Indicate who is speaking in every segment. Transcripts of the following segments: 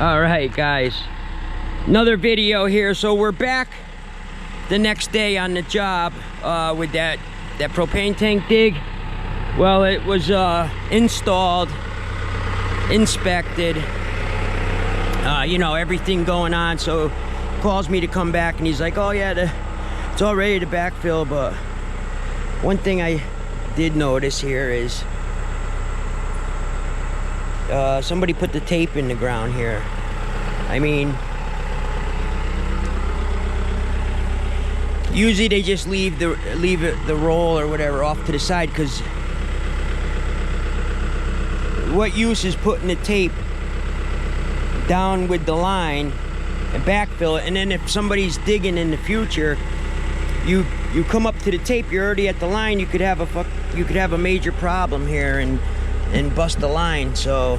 Speaker 1: All right, guys, another video here. So we're back the next day on the job with that propane tank dig. Well, it was installed, inspected, you know, everything going on. So he calls me to come back and he's like, oh yeah, it's all ready to backfill. But one thing I did notice here is somebody put the tape in the ground here. I mean, usually they just leave the roll or whatever off to the side, because what use is putting the tape down with the line and backfill it, and then if somebody's digging in the future, you come up to the tape, you're already at the line, you could have a major problem here and bust the line. So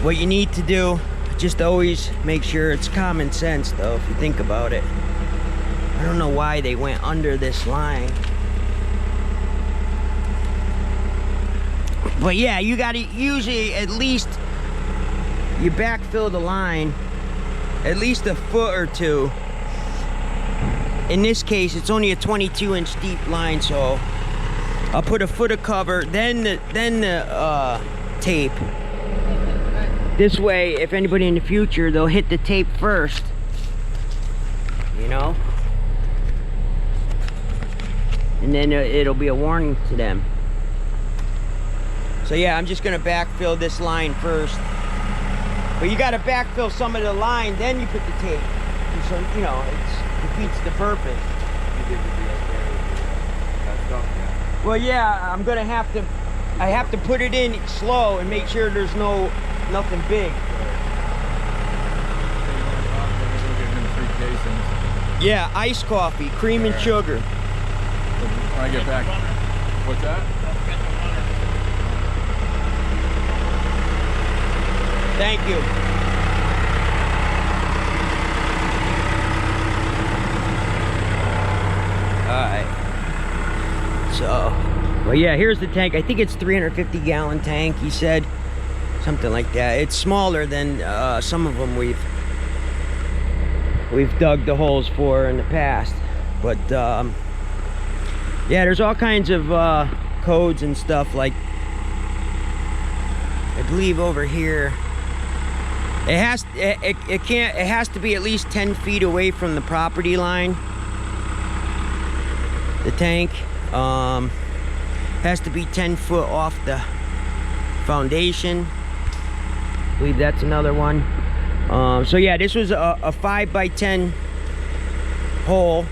Speaker 1: what you need to do, just always make sure it's common sense though, if you think about it. I don't know why they went under this line, but yeah, you gotta usually at least you backfill the line at least a foot or two. In this case, it's only a 22-inch deep line, so I'll put a foot of cover, then the tape. This way, if anybody in the future, they'll hit the tape first, you know? And then it'll be a warning to them. So yeah, I'm just gonna backfill this line first. But you gotta backfill some of the line, then you put the tape. And so, you know, it defeats the purpose. Well, yeah, I'm gonna have to put it in slow and make sure there's nothing big. Yeah, iced coffee, cream and sugar.
Speaker 2: When I get back, what's that?
Speaker 1: Thank you. So, well, yeah, here's the tank. I think it's 350-gallon tank, he said. Something like that. It's smaller than some of them we've dug the holes for in the past. But, yeah, there's all kinds of codes and stuff, like, I believe over here, it has to be at least 10 feet away from the property line. The tank has to be 10 foot off the foundation. I believe that's another one. So yeah, this was a 5x10 hole,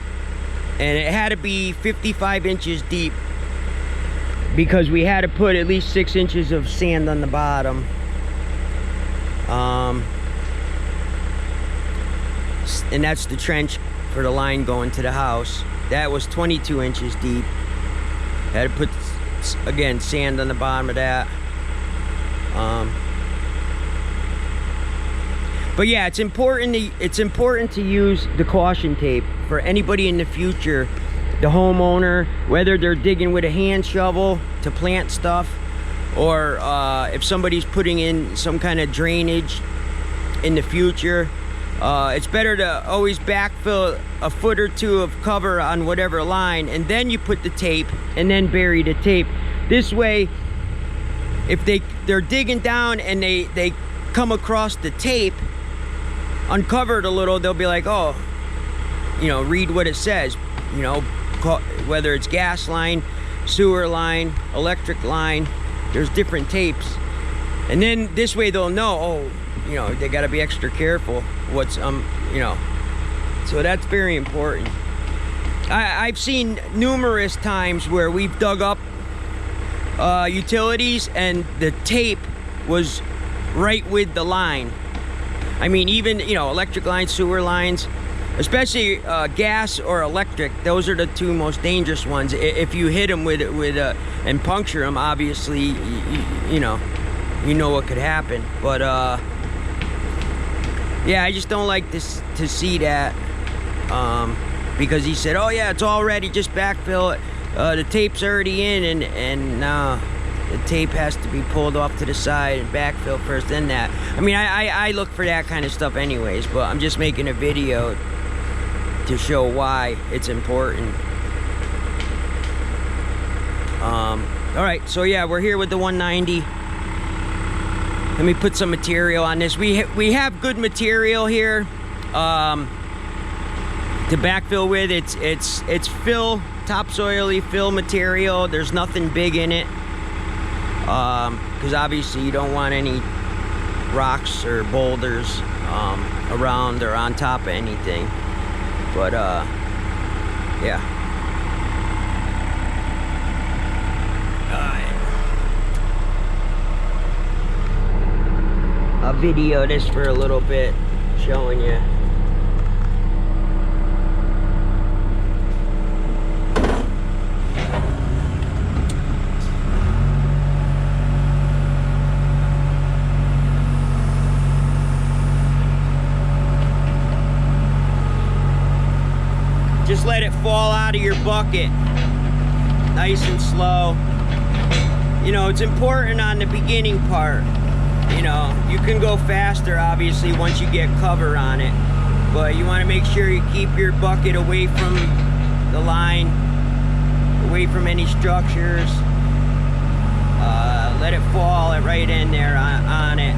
Speaker 1: and it had to be 55 inches deep because we had to put at least 6 inches of sand on the bottom. And that's the trench for the line going to the house. That was 22 inches deep. Had to put, again, sand on the bottom of that. But yeah, it's important to use the caution tape for anybody in the future, the homeowner, whether they're digging with a hand shovel to plant stuff, or if somebody's putting in some kind of drainage in the future. It's better to always backfill a foot or two of cover on whatever line, and then you put the tape and then bury the tape. This way, if they're digging down and they come across the tape uncovered a little, they'll be like, oh, you know, read what it says, you know, whether it's gas line, sewer line, electric line, there's different tapes. And then this way they'll know, oh, you know, they got to be extra careful what's you know, so that's very important. I've seen numerous times where we've dug up utilities and the tape was right with the line. I mean, even, you know, electric lines, sewer lines, especially gas or electric, those are the two most dangerous ones. If you hit them with and puncture them, obviously, you know what could happen. But yeah, I just don't like this to see that, because he said, oh yeah, it's all ready, just backfill it, the tape's already in, and The tape has to be pulled off to the side and backfill first, then that. I mean, I look for that kind of stuff anyways, but I'm just making a video to show why it's important. All right, so yeah, we're here with the 190. Let me put some material on this. We have good material here to backfill with. It's fill, topsoil-y fill material. There's nothing big in it, because obviously you don't want any rocks or boulders around or on top of anything. But yeah. I'll video this for a little bit, showing you. Just let it fall out of your bucket, nice and slow. You know, it's important on the beginning part. You know, you can go faster obviously once you get cover on it, but you want to make sure you keep your bucket away from the line, away from any structures. Let it fall right in there on it.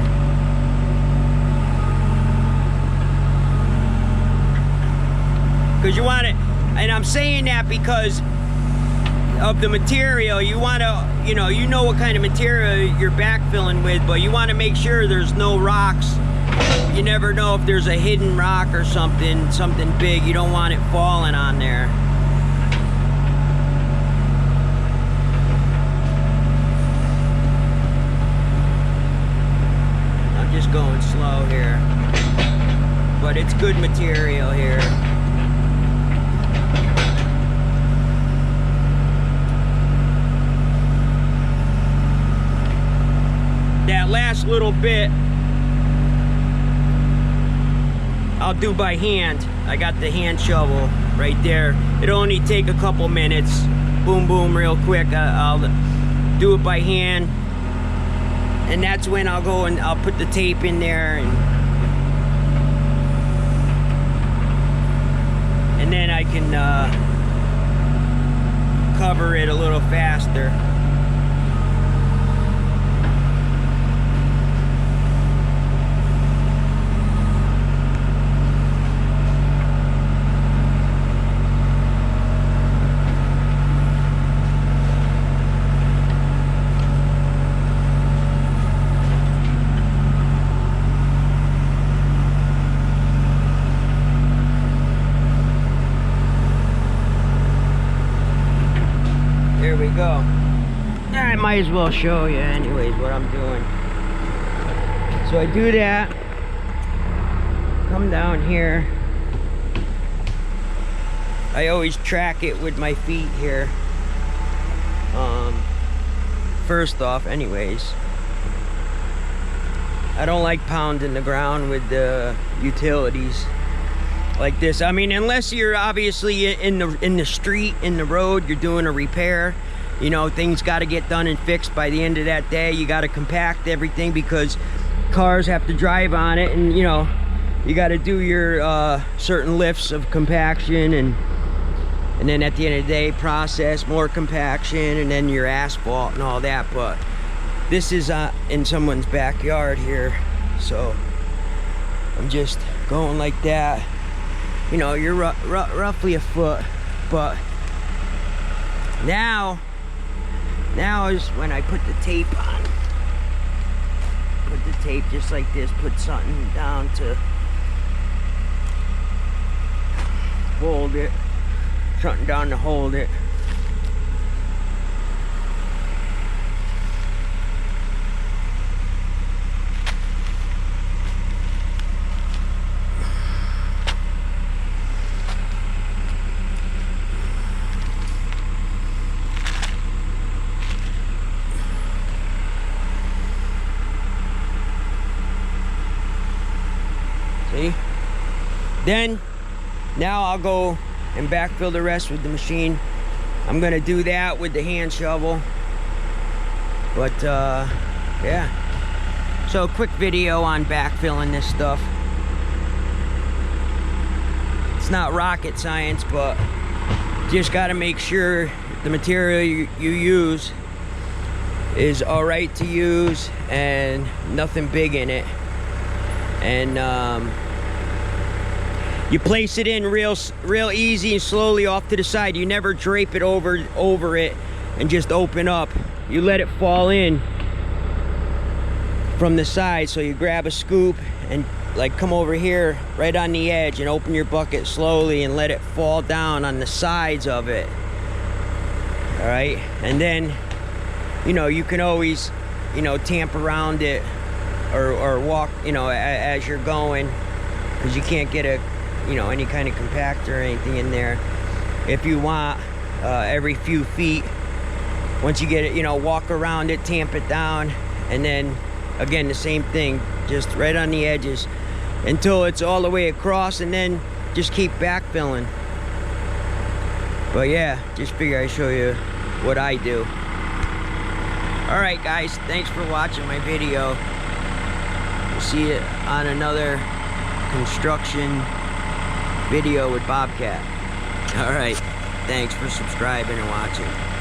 Speaker 1: Because you want it, and I'm saying that because of the material. You want to, you know what kind of material you're backfilling with, but you want to make sure there's no rocks. You never know if there's a hidden rock or something big. You don't want it falling on there. I'm just going slow here, but it's good material here. That last little bit I'll do by hand. I got the hand shovel right there. It'll only take a couple minutes. Boom, boom, real quick. I'll do it by hand, and that's when I'll go and I'll put the tape in there, and then I can cover it a little faster. There we go. I might as well show you anyways what I'm doing. So I do that, come down here. I always track it with my feet here. First off anyways, I don't like pounding the ground with the utilities like this. I mean, unless you're obviously in the street, in the road, you're doing a repair, you know, things got to get done and fixed by the end of that day. You got to compact everything because cars have to drive on it, and you know, you got to do your certain lifts of compaction, and then at the end of the day process more compaction, and then your asphalt and all that. But this is in someone's backyard here, so I'm just going like that. You know, you're roughly a foot. But now is when I put the tape on. Put the tape just like this, put something down to hold it, something down to hold it. See? Then, now I'll go and backfill the rest with the machine. I'm gonna do that with the hand shovel. But yeah, so a quick video on backfilling this stuff. It's not rocket science, but just got to make sure the material you use is all right to use and nothing big in it. And you place it in real easy and slowly off to the side. You never drape it over it and just open up. You let it fall in from the side. So you grab a scoop and like come over here right on the edge and open your bucket slowly and let it fall down on the sides of it. All right, and then you know you can always tamp around it or walk as you're going, because you can't get a any kind of compactor or anything in there. If you want, every few feet, once you get it, walk around it, tamp it down, and then again the same thing, just right on the edges until it's all the way across, and then just keep backfilling. But yeah, just figure I'd show you what I do. All right guys, thanks for watching my video. We'll see you on another construction video with Bobcat. All right, thanks for subscribing and watching.